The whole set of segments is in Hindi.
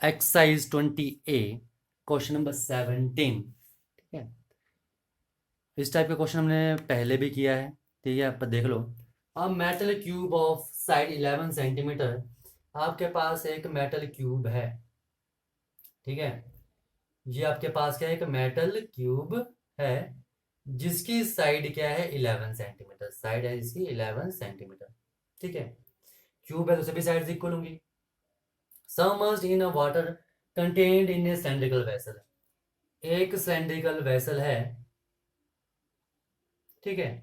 Exercise 20A question number 17। ठीक है, इस टाइप का क्वेश्चन हमने पहले भी किया है। ठीक है, आप देख लो। A metal cube of side 11 centimetre. आपके पास एक मेटल क्यूब है। ठीक है, ये आपके पास क्या है, एक मेटल क्यूब है जिसकी साइड क्या है 11 सेंटीमीटर। साइड है इसकी 11 सेंटीमीटर। ठीक है, क्यूब है तो सभी साइड इक्वल होंगी। Submerged in a water contained in A cylindrical vessel. एक सिलिंड्रिकल वेसल है। ठीक है,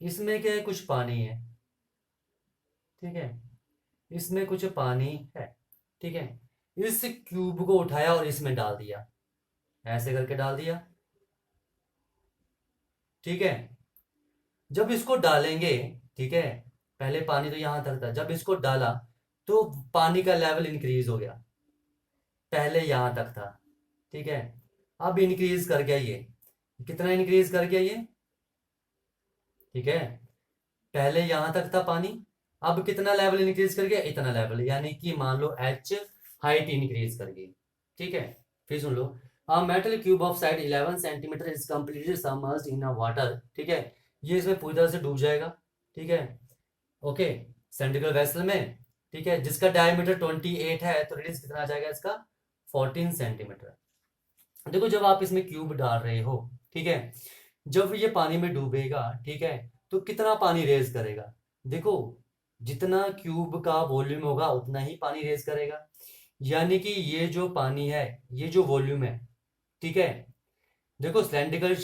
इसमें क्या है, कुछ पानी है। ठीक है, इसमें कुछ पानी है। ठीक है, इस क्यूब को उठाया और इसमें डाल दिया, ऐसे करके डाल दिया। ठीक है, जब इसको डालेंगे, ठीक है, पहले पानी तो यहां तक था, जब इसको डाला तो पानी का लेवल इंक्रीज हो गया। पहले यहां तक था। ठीक है, अब इंक्रीज कर गया ये। कितना इंक्रीज कर गया ये? ठीक है, पहले यहां तक था पानी, अब कितना लेवल इंक्रीज कर गया? इतना लेवल, यानी कि मान लो एच हाइट इंक्रीज कर गई। ठीक है, फिर सुन लो। A metal cube of side 11 centimetre is completely submerged in a water. ठीक है, ये इसमें पूरी तरह से डूब जाएगा। ठीक है, ओके, सिलिंड्रिकल वेसल में। ठीक है, जिसका डायमीटर 28 है, तो रेडियस कितना आ जाएगा इसका? 14 सेंटीमीटर। देखो, जब आप इसमें क्यूब डाल रहे हो, ठीक है, जब ये पानी में डूबेगा, ठीक है, तो कितना पानी रेज करेगा? देखो, जितना क्यूब का वॉल्यूम होगा उतना ही पानी रेज करेगा। यानी कि ये जो पानी है, ये जो वॉल्यूम है, ठीक है, देखो सिलेंड्रिकल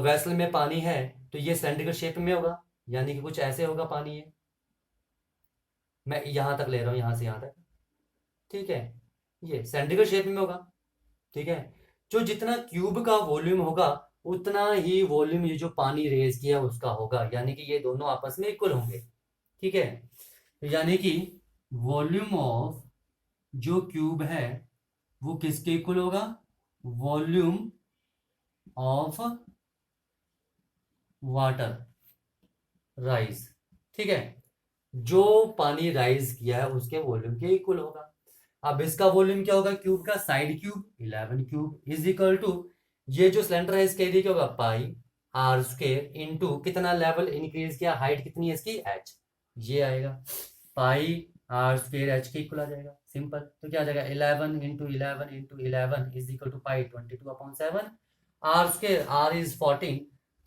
वेसल में पानी है तो ये सिलेंड्रिकल शेप में होगा, यानी कि कुछ ऐसे होगा पानी। है मैं यहां तक ले रहा हूं, यहां से यहां तक। ठीक है, ये सिलेंड्रिकल शेप में होगा। ठीक है, जो जितना क्यूब का वॉल्यूम होगा उतना ही वॉल्यूम ये जो पानी रेज किया उसका होगा, यानी कि ये दोनों आपस में इक्वल होंगे। ठीक है, तो यानी कि वॉल्यूम ऑफ जो क्यूब है वो किसके इक्वल होगा? Volume of water rise. ठीक है, जो पानी राइज किया है उसके वॉल्यूम के इक्वल होगा। अब इसका वॉल्यूम क्या होगा? क्यूब का side cube 11 cube is equal to, ये जो सिलेंडर है इसका एरिया क्या होगा? पाई आर स्क्वायर इंटू कितना लेवल इंक्रीज किया, हाइट कितनी है इसकी? एच। ये आएगा पाई आर स्क्वायर एच के इक्वल आ जाएगा। सिंपल, तो क्या आ जाएगा? 11 is equal to pi 22/7। R square, R is 14,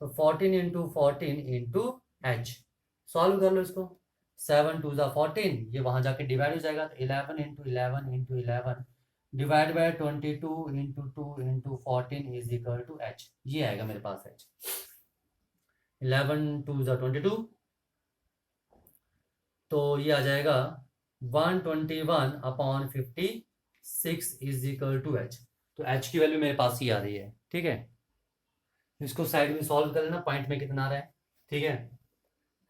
तो 14 इंटू 14 इंटू एच। सॉल्व कर लो इसको। 7 2 14, ये वहां जाके डिवाइड हो जाएगा, तो 11 into 11 divide by 22 into 2 into 14 is equal to H. ये आएगा मेरे पास एच। 11 2 22, तो ये आ जाएगा 121/56 इज इक्वल टू एच। तो एच की वैल्यू मेरे पास ही आ रही है। ठीक है, इसको साइड में सॉल्व कर लेना, पॉइंट में कितना आ रहा है। ठीक है,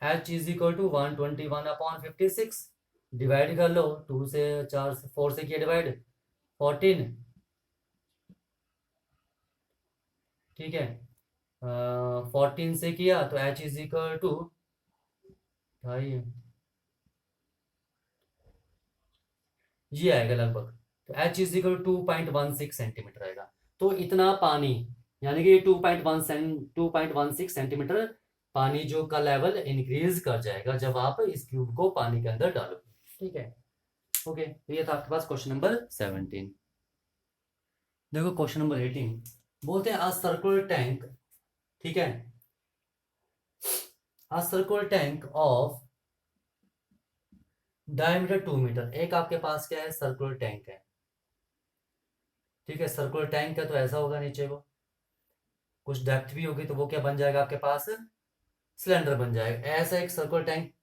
H is equal to 121/56, divide कर लो, 2 से 4 से 4 से किया डिवाइड, 14। ठीक है, 14 से किया तो एच इज इक्वल टू ढाई, ये आएगा लगभग। तो एच इज इक्वल 2.16 सेंटीमीटर आएगा। तो इतना पानी, यानी कि 2.16 सेंटीमीटर पानी जो का लेवल इंक्रीज कर जाएगा जब आप इस क्यूब को पानी के अंदर डालोगे। ठीक है, ओके, तो ये था आपके पास क्वेश्चन नंबर 17। देखो क्वेश्चन नंबर 18, बोलते हैं अ सर्कुलर टैंक। ठीक है, a circular tank of diameter 2 metre. एक आपके पास क्या है? सर्कुलर टैंक है। ठीक है, सर्कुलर टैंक का तो ऐसा होगा नीचे को, कुछ डेप्थ भी होगी तो वो क्या बन जाएगा आपके पास? सिलेंडर बन जाएगा। ऐसा एक सर्कुलर टैंक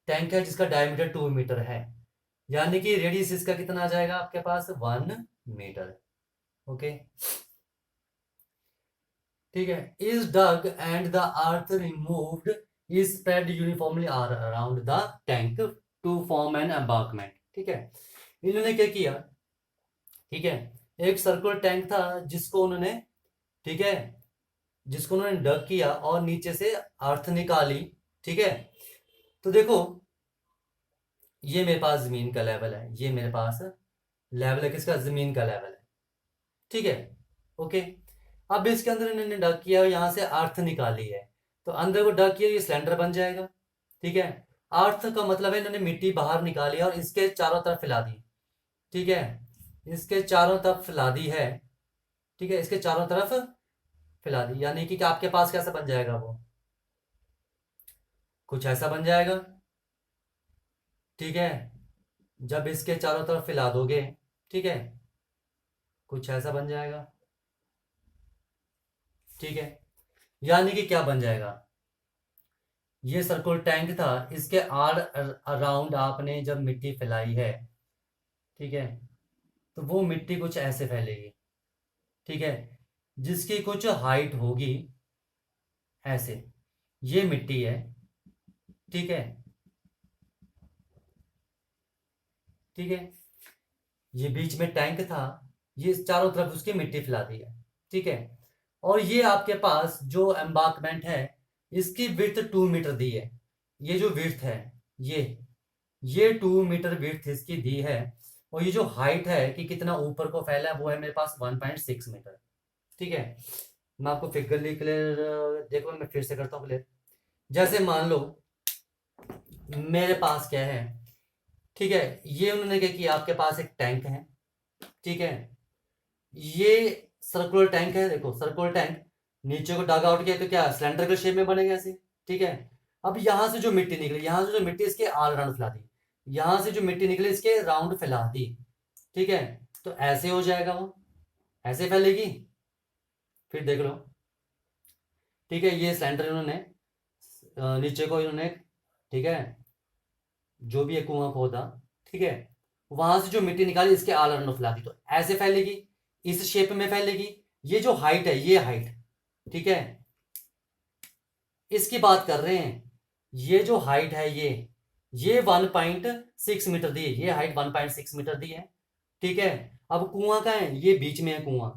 टैंक है जिसका डायमीटर 2 मीटर है, यानी कि रेडियस इसका कितना आ जाएगा आपके पास? 1 मीटर। ओके, ठीक है, is dug and the earth removed is spread uniformly around the tank to form an embankment. ठीक है, इन्होंने क्या किया? ठीक है, एक सर्कुलर टैंक था जिसको उन्होंने, ठीक है, जिसको उन्होंने डग किया और नीचे से अर्थ निकाली। ठीक है, तो देखो ये मेरे पास जमीन का लेवल है, ये मेरे पास लेवल है किसका, जमीन का लेवल है। ठीक है, ओके। अब इसके अंदर इन्होंने डग किया और यहाँ से अर्थ निकाली है, तो अंदर को डग किया, ये सिलेंडर बन जाएगा। ठीक है, अर्थ का मतलब है इन्होंने मिट्टी बाहर निकाली और इसके चारों तरफ फैला दी। ठीक है, इसके चारों तरफ फैला दी है। ठीक है, इसके चारों तरफ फैला दी, यानी कि आपके पास कैसा बन जाएगा वो, कुछ ऐसा बन जाएगा। ठीक है, जब इसके चारों तरफ फैला दोगे, ठीक है, कुछ ऐसा बन जाएगा। ठीक है, यानी कि क्या बन जाएगा, ये सर्कुलर टैंक था, इसके आर अराउंड आपने जब मिट्टी फैलाई है, ठीक है, तो वो मिट्टी कुछ ऐसे फैलेगी। ठीक है, जिसकी कुछ हाइट होगी ऐसे, ये मिट्टी है। ठीक है, ठीक है, ये बीच में टैंक था, ये चारों तरफ उसकी मिट्टी फैला दी है। ठीक है, और ये आपके पास जो एम्बार्कमेंट है, इसकी विड्थ 2 मीटर दी है। ये जो विड्थ है, ये ये 2 मीटर विड्थ इसकी दी है। और ये जो हाइट है कि कितना ऊपर को फैला है, वो है मेरे पास 1.6 मीटर। ठीक है, मैं आपको फिगरली क्लियर, देखो मैं फिर से करता हूँ क्लियर। जैसे मान लो मेरे पास क्या है, ठीक है, ये उन्होंने क्या किया, आपके पास एक टैंक है। ठीक है, ये सर्कुलर टैंक है, देखो सर्कुलर टैंक, नीचे को डाग आउट किया तो क्या सिलेंडर के शेप में बनेगा ऐसे। ठीक है, अब यहां से जो मिट्टी निकली, यहां से जो मिट्टी इसके आल राउंड फैला दी, यहां से जो मिट्टी निकली इसके राउंड फैला दी। ठीक है, तो ऐसे हो जाएगा वो, ऐसे फैलेगी। फिर देख लो। ठीक है, ये सिलेंडर इन्होंने नीचे को इन्होंने, ठीक है, जो भी है कुआं खोदा, ठीक है, वहां से जो मिट्टी निकाली इसके आल राउंड फैला दी, तो ऐसे फैलेगी, इस शेप में फैलेगी। ये जो हाइट है, ये हाइट, ठीक है, इसकी बात कर रहे हैं। ये जो हाइट है, ये 1.6 मीटर दी है, ये हाइट 1.6 मीटर दी है। ठीक है, अब कुआं का है, ये बीच में है कुआं।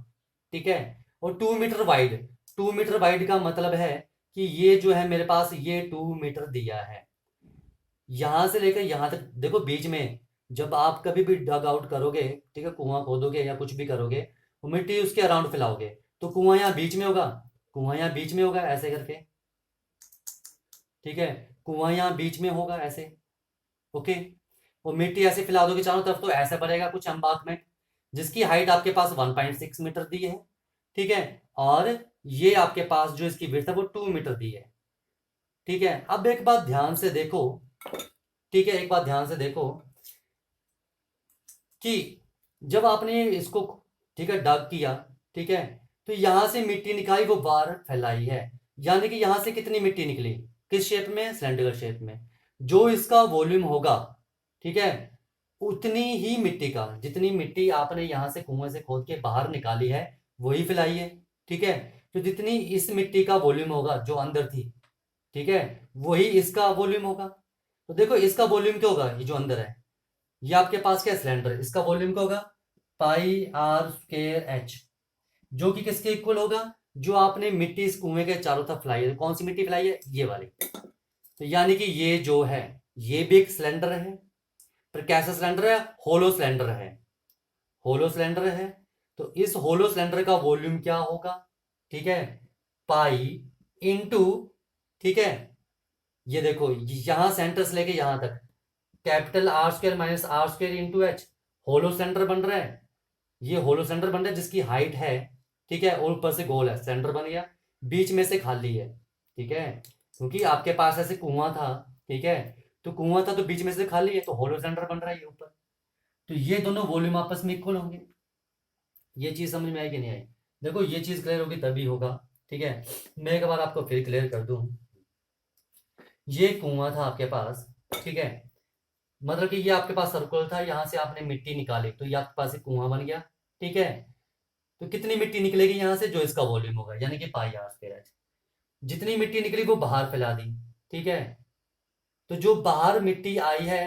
ठीक है, और 2 मीटर वाइड, 2 मीटर वाइड का मतलब है कि ये जो है मेरे पास, ये 2 मीटर दिया है। यहां से लेकर यहां तक देखो, बीच में जब आप कभी भी डग आउट करोगे, ठीक है, कुआं खोदोगे या कुछ भी करोगे, वो मिट्टी उसके अराउंड फैलाओगे, तो कुआं यहाँ बीच में होगा, कुआं यहाँ बीच में होगा ऐसे करके। ठीक है, कुआं यहाँ बीच में होगा ऐसे। ओके, और मिट्टी ऐसे फैला दोगे चारों तरफ, तो ऐसा बनेगा कुछ एम्बार्कमेंट, जिसकी हाइट आपके पास 1.6 मीटर दी है। ठीक है, और ये आपके पास जो इसकी विड्थ है वो 2 मीटर दी है। ठीक है, अब एक बात ध्यान से देखो, ठीक है, एक बात ध्यान से देखो कि जब आपने इसको, ठीक है, डग किया, ठीक है, तो यहां से मिट्टी निकाली, वो बाहर फैलाई है, यानी कि यहां से कितनी मिट्टी निकली, किस शेप में, सिलेंडर शेप में। जो इसका वॉल्यूम होगा, ठीक है, उतनी ही मिट्टी का, जितनी मिट्टी आपने यहां से कुएं से खोद के बाहर निकाली है, वही फैलाई है। ठीक है, तो जितनी इस मिट्टी का वॉल्यूम होगा जो अंदर थी, ठीक है, वही इसका वॉल्यूम होगा। तो देखो इसका वॉल्यूम क्या होगा, ये जो अंदर है, ये आपके पास क्या सिलेंडर, इसका वॉल्यूम क्या होगा, πr²h, जो कि किसके इक्वल होगा, जो आपने मिट्टी इस कुएं के चारों तरफ फैलाई है। कौन सी मिट्टी फैलाई है, ये वाली। तो यानी कि ये जो है, ये भी एक सिलेंडर है, पर कैसा सिलेंडर है, होलो सिलेंडर है, होलो सिलेंडर है। तो इस होलो सिलेंडर का वॉल्यूम क्या होगा, ठीक है, पाई इंटू, ठीक है, ये देखो यहां सेंटर से लेके यहां तक, capital R² minus R² into H, hollow centre बन रहा है। ये होलो सेंटर बन रहा है जिसकी हाइट है, ठीक है, और ऊपर से गोल है, सेंटर बन गया, बीच में से खाली है। ठीक है, क्योंकि आपके पास ऐसे कुआं था, ठीक है, तो कुआं था तो बीच में से खाली है, तो होलो सेंटर बन रहा है ये ऊपर। तो ये दोनों वॉल्यूम आपस में इक्वल होंगे। ये चीज समझ में आई कि नहीं आई, देखो ये चीज क्लियर होगी तभी होगा। ठीक है, मैं एक बार आपको फिर क्लियर कर दूं। ये कुआं था आपके पास, ठीक है, मतलब कि ये आपके पास सर्कुलर था, यहां से आपने मिट्टी निकाली, तो ये आपके पास एक कुआं बन गया। ठीक है, तो कितनी मिट्टी निकलेगी यहां से, जो इसका वॉल्यूम होगा, यानी कि πr²h। जितनी मिट्टी निकली वो बाहर फैला दी। ठीक है, तो जो बाहर मिट्टी आई है,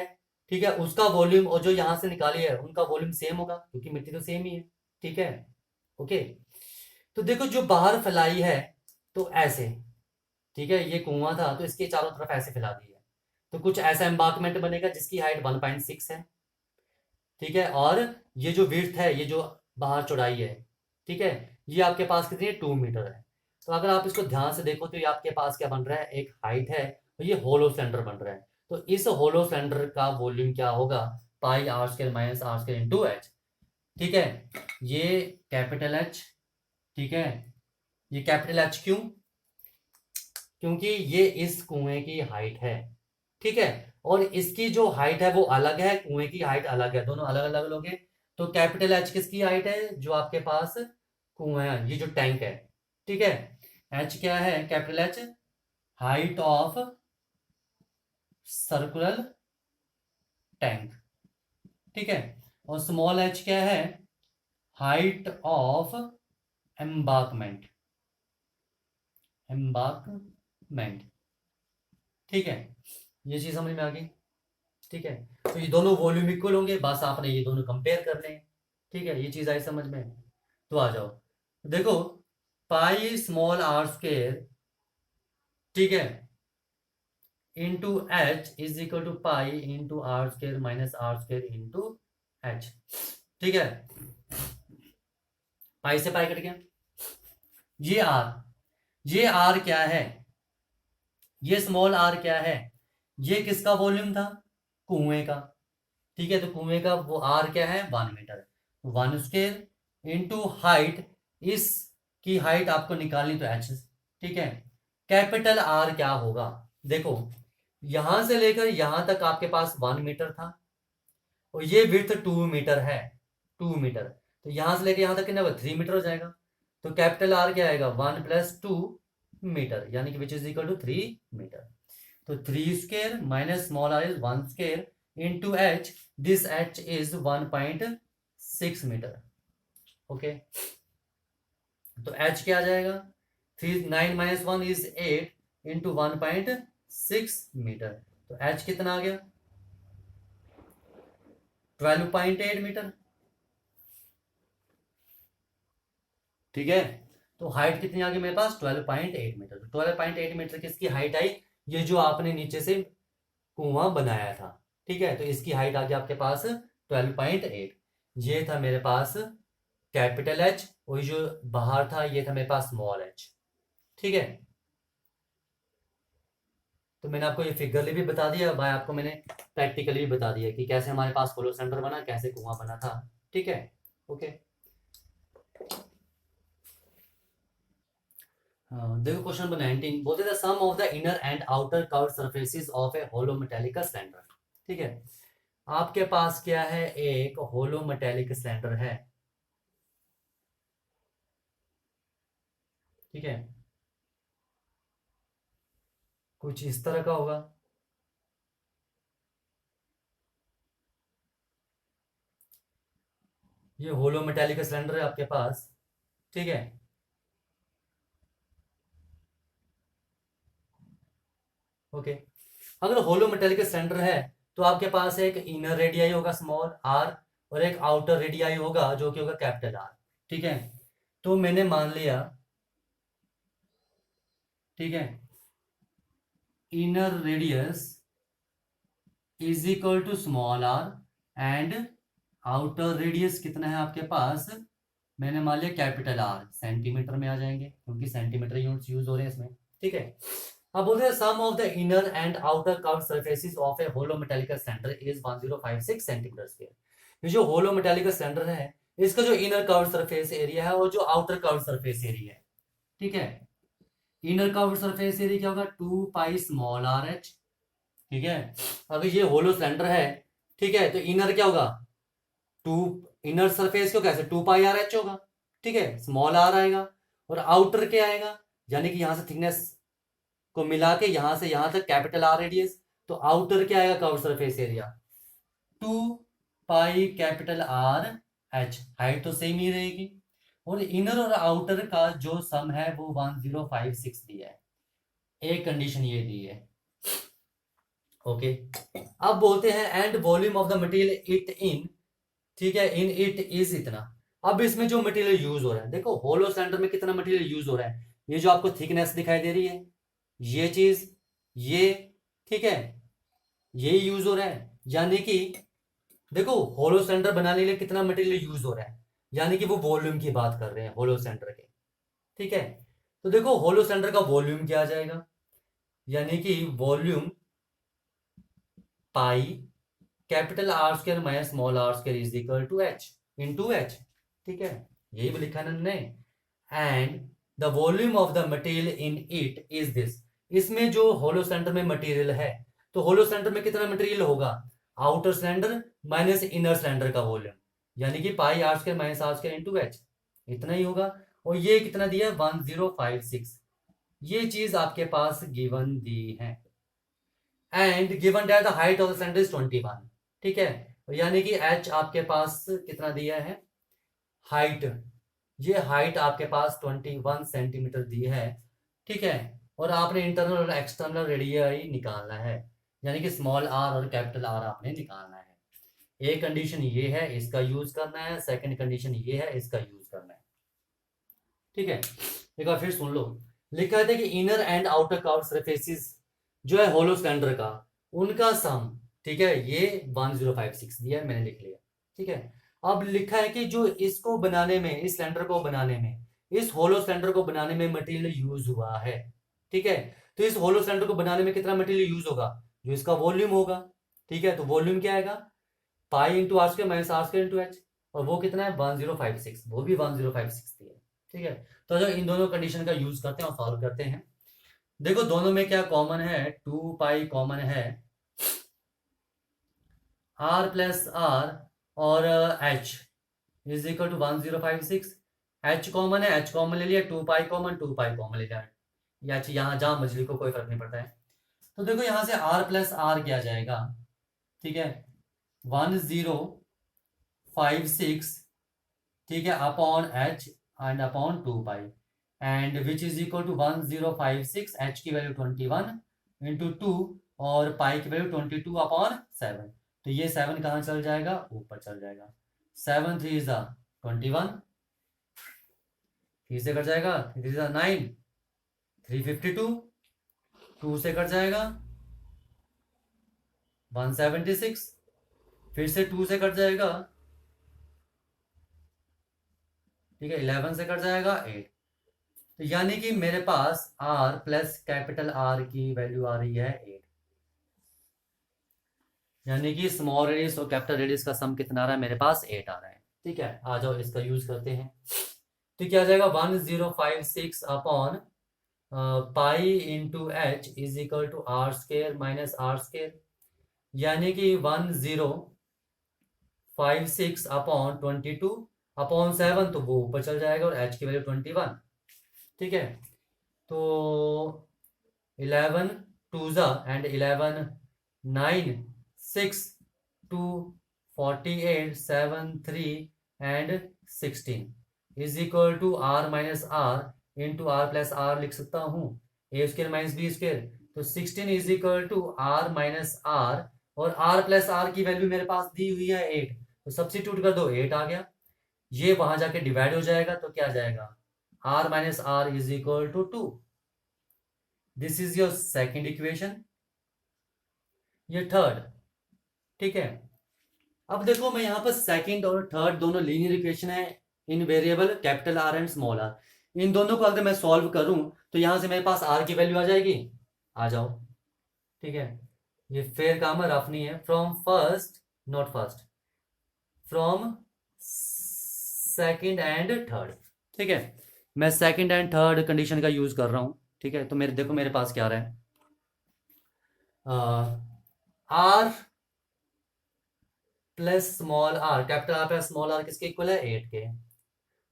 ठीक है, उसका वॉल्यूम और जो यहां से निकाली है उनका वॉल्यूम सेम होगा, क्योंकि मिट्टी तो सेम ही है। ठीक है, ओके। तो देखो जो बाहर फैलाई है, तो ऐसे, ठीक है, ये कुआं था तो इसके चारों तरफ ऐसे फैला दी है, तो कुछ ऐसा एम्बार्कमेंट बनेगा जिसकी हाइट 1.6 है, ठीक है, और ये जो विड्थ है, ये जो बाहर चौड़ाई है, ठीक है, ये आपके पास कितनी है, 2 मीटर है। तो अगर आप इसको ध्यान से देखो तो ये आपके पास क्या बन रहा है, एक हाइट है और ये होलो सिलेंडर बन रहा है। तो इस होलो सिलेंडर का वॉल्यूम क्या होगा, pi R square minus R square into H, ठीक है। ये कैपिटल एच, ठीक है, ये कैपिटल एच क्यों, क्योंकि ये इस कुएं की हाइट है, ठीक है, और इसकी जो हाइट है वो अलग है, कुएं की हाइट अलग है, दोनों अलग अलग लोग हैं। तो कैपिटल एच किसकी हाइट है, जो आपके पास कुआं है, ये जो टैंक है, ठीक है। एच क्या है, capital H height of circular tank, ठीक है, और स्मॉल एच क्या है, हाइट ऑफ एम्बार्कमेंट, एम्बार्कमेंट, ठीक है। ये चीज समझ में आ गई, ठीक है। तो ये दोनों वॉल्यूम इक्वल होंगे, बस आपने ये दोनों कंपेयर करने हैं, ठीक है। ये चीज आई समझ में, तो आ जाओ देखो, पाई स्मॉल आर स्क्वायर, ठीक है, into H is equal to pi into R square minus R square into H, ठीक है। पाई से पाई कट गया, ये आर, ये आर क्या है, ये स्मॉल आर क्या है, ये किसका वॉल्यूम था, कुएं का, ठीक है। तो कुएं का वो आर क्या है, 1 मीटर, 1 स्क्वायर इंटू हाइट, इसकी हाइट आपको निकालनी तो एच, ठीक है। कैपिटल आर क्या होगा, देखो यहां से लेकर यहां तक आपके पास 1 मीटर था और ये विड्थ 2 मीटर है, 2 मीटर, तो यहां से लेकर यहां तक कितना 3 मीटर हो जाएगा। तो कैपिटल आर क्या आएगा, 1 + 2 मीटर, यानी कि which is equal to 3 metre. तो 3 square minus small R is 1 square into H, this H is 1.6 metre, okay. तो एच क्या आ जाएगा, 9 - 1 इज 8 इंटू 1.6 मीटर, तो एच कितना आ गया, 12.8 मीटर, ठीक है। तो हाइट कितनी आ गई मेरे पास, 12.8 मीटर। तो 12.8 मीटर किसकी हाइट आई, ये जो आपने नीचे से कुआं बनाया था, ठीक है। तो इसकी हाइट आ गई आपके पास 12.8, ये था मेरे पास कैपिटल एच, और जो बाहर था ये था मेरे पास स्मॉल एच, ठीक है। तो मैंने आपको ये फिगरली भी बता दिया भाई, आपको मैंने प्रैक्टिकली भी बता दिया कि कैसे हमारे पास होलो सेंटर बना, कैसे कुआं बना था, ठीक है, ओके। देखो क्वेश्चन नंबर 19 बोलते the sum of the inner and outer curve surfaces of a hollow metallic cylinder, ठीक है। आपके पास क्या है, एक होलो मेटेलिक सिलेंडर है, ठीक है, कुछ इस तरह का होगा, ये होलो मेटेलिक सिलेंडर है आपके पास, ठीक है। ओके, अगर होलो मेटेलिक सिलेंडर है तो आपके पास एक इनर रेडियाई होगा स्मॉल आर, और एक आउटर रेडियाई होगा जो कि होगा कैपिटल आर, ठीक है। तो मैंने मान लिया, ठीक है, inner radius is equal to small R and outer radius कितना है आपके पास, मैंने मान लिया कैपिटल आर, सेंटीमीटर में आ जाएंगे क्योंकि सेंटीमीटर यूनिट्स यूज हो रहे हैं इसमें, ठीक है। अब बोलते हैं sum of the inner and outer curve surfaces of a hollow metallic cylinder is 1056 centimetre square. ये जो होलो मेटेलिक सिलेंडर है, इसका जो इनर कर्व सरफेस एरिया है और जो आउटर कर्व सरफेस एरिया है, ठीक है। इनर कर्व सरफेस एरिया क्या होगा, 2 पाई स्मॉल आर एच, ठीक है। अगर ये होलो सिलेंडर है, ठीक है, तो इनर क्या होगा, टू, इनर सरफेस को कैसे 2 पाई आर एच होगा, ठीक है, स्मॉल आर आएगा, और आउटर क्या आएगा, यानी कि यहां से थिकनेस को मिला के यहां से यहां तक कैपिटल आर रेडियस, तो आउटर क्या आएगा, कर्व सरफेस एरिया 2 पाई कैपिटल आर एच, हाइट तो सेम ही रहेगी, और इनर और आउटर का जो सम है वो 1056 दिया है, एक कंडीशन ये दी है, ओके। अब बोलते हैं and volume of the material it in, ठीक है, इन इट इज इतना। अब इसमें जो मटेरियल यूज हो रहा है, देखो होलो सिलेंडर में कितना मटेरियल यूज हो रहा है, ये जो आपको थिकनेस दिखाई दे रही है, ये चीज, ये, ठीक है, ये यूज हो रहा है, यानी कि देखो होलो सिलेंडर बनाने के लिए कितना मटेरियल यूज हो रहा है, यानी कि वो वॉल्यूम की बात कर रहे हैं होलो सिलेंडर के। ठीक है, तो देखो होलो सिलेंडर का वॉल्यूम क्या आ जाएगा, यानी कि volume pi capital R square minus small R square is equal to H into H. ठीक है, यही भी लिखा है ना हमने। And the volume of the material in it is this. इसमें जो होलो सिलेंडर में मटेरियल है, तो होलो सिलेंडर में कितना मटेरियल होगा, outer cylinder minus inner cylinder का वॉल्यूम, यानी कि pi R square minus R square into H, इतना ही होगा। और ये कितना दिया है, 1056। ये चीज आपके पास गिवन दी है। And given that the height of the cylinder is 21। ठीक है, यानी कि एच आपके पास कितना दिया है, हाइट, ये हाइट आपके पास 21 सेंटीमीटर दी है। ठीक है, और आपने इंटरनल और एक्सटर्नल रेडियस निकालना है, यानी कि स्मॉल आर और कैपिटल आर आपने निकालना है। एक कंडीशन ये है, इसका यूज करना है, सेकंड कंडीशन ये है, इसका यूज करना है। ठीक है, एक बार फिर सुन लो। लिखा है कि inner and outer curve surfaces जो है होलो सिलेंडर का, उनका सम, ठीक है, ये 1056 दिया है, मैंने लिख लिया। ठीक है, अब लिखा है कि जो इसको बनाने में, इस सिलेंडर को बनाने में, इस होलो सिलेंडर को बनाने में मटेरियल यूज हुआ है। ठीक है, तो इस होलो सिलेंडर को बनाने में कितना मटेरियल यूज होगा, जो इसका वॉल्यूम होगा। ठीक है, तो वॉल्यूम क्या आएगा, pi into R square minus R square into H, और वो कितना है 1056, वो भी 1056 दिया है। ठीक है, तो जो इन दोनों कंडीशन का यूज करते हैं और सॉल्व करते हैं। देखो दोनों में क्या कॉमन है, 2 पाई कॉमन है, आर प्लस आर और H is equal to 1056। H common है, एच कॉमन ले लिया, 2 पाई कॉमन, 2 पाई कॉमन ले लिया, या यहाँ जहां मछली को कोई फर्क नहीं पड़ता है। तो देखो यहां से आर प्लस आर क्या जाएगा, ठीक है, 1056, ठीक है, upon H and upon 2 pi, and which is equal to 1056, H की वैल्यू 21 इंटू 2 और पाई की वैल्यू 22 अपॉन 7। तो ये 7 कहाँ चल जाएगा, ऊपर चल जाएगा। 7 3 इज 21, 3 से कट जाएगा, 3 इज 9, 352, 2 से कट जाएगा 176, फिर से 2 से कट जाएगा, ठीक है, 11 से कट जाएगा 8। तो यानी कि मेरे पास r प्लस कैपिटल R की वैल्यू आ रही है 8, यानी कि स्मॉल रेडियस और कैपिटल रेडियस का सम कितना आ रहा है, मेरे पास 8 आ रहा है। ठीक है, आ जाओ इसका यूज करते हैं। तो क्या आ जाएगा, 1056 upon pi into H is equal to R square minus R square, यानी कि 1056 अपॉन 22 अपॉन 7, तो वो ऊपर चल जाएगा, और एच की वैल्यू 21। ठीक है, तो 11 टू ज़ा and 11 9 6 2 48 7 3 and 16 is equal to R minus R into R plus R लिख सकता हूँ, A square minus B square. तो 16 is equal to R minus R, और आर प्लस आर की वैल्यू मेरे पास दी हुई है 8, तो सब्सिट्यूट कर दो, 8 आ गया। ये वहां जाके डिवाइड हो जाएगा, तो क्या आ जाएगा, r minus R is equal to 2। This is your second equation, ये थर्ड। ठीक है, अब देखो मैं यहाँ पर सेकंड और थर्ड दोनों लीनियर इक्वेशन है, in variable capital R and small R. इन दोनों को अगर मैं सॉल्व करूं तो यहां से मेरे पास आर की वैल्यू आ जाएगी, आ जाओ। ठीक है, ये फेयर काम है, रफ नहीं है। From first, not first, from second and third. ठीक है, मैं सेकंड एंड थर्ड कंडीशन का यूज कर रहा हूं। ठीक है, तो मेरे देखो मेरे पास क्या आ रहा है, R plus small R, capital R plus small R किसके इक्वल है, 8 के,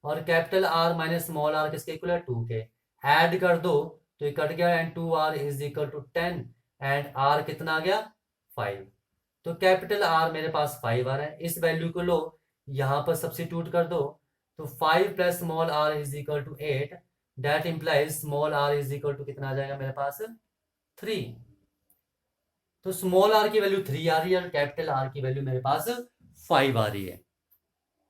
और capital R minus small R किसके इक्वल है, 2 के। ऐड कर दो तो ये कट गया, and 2r is equal to 10, and r कितना आ गया, 5। तो कैपिटल आर मेरे पास 5 आ रहा है, इस वैल्यू को लो यहां पर सब्सिट्यूट कर दो, तो 5 plus small R is equal to 8, that implies small R is equal to कितना आ जाएगा मेरे पास, 3। तो स्मॉल आर की वैल्यू 3 आ रही है, और कैपिटल आर की वैल्यू मेरे पास 5 आ रही है।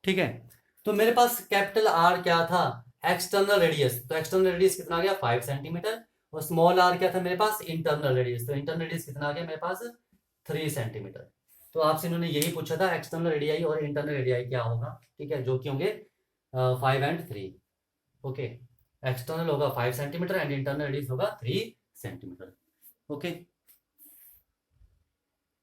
ठीक है, तो मेरे पास कैपिटल आर क्या था, एक्सटर्नल रेडियस, तो एक्सटर्नल रेडियस कितना आ गया, 5 सेंटीमीटर, और स्मॉल आर क्या था मेरे पास, इंटरनल रेडियस, तो इंटरनल रेडियस कितना आ गया मेरे पास, 3 सेंटीमीटर। तो आपसे इन्होंने यही पूछा था एक्सटर्नल रेडियाई और इंटरनल रेडियाई क्या होगा, ठीक है, जो कि होंगे 5 एंड 3। ओके, एक्सटर्नल होगा 5 सेंटीमीटर एंड इंटरनल रेडियस होगा 3 सेंटीमीटर। ओके।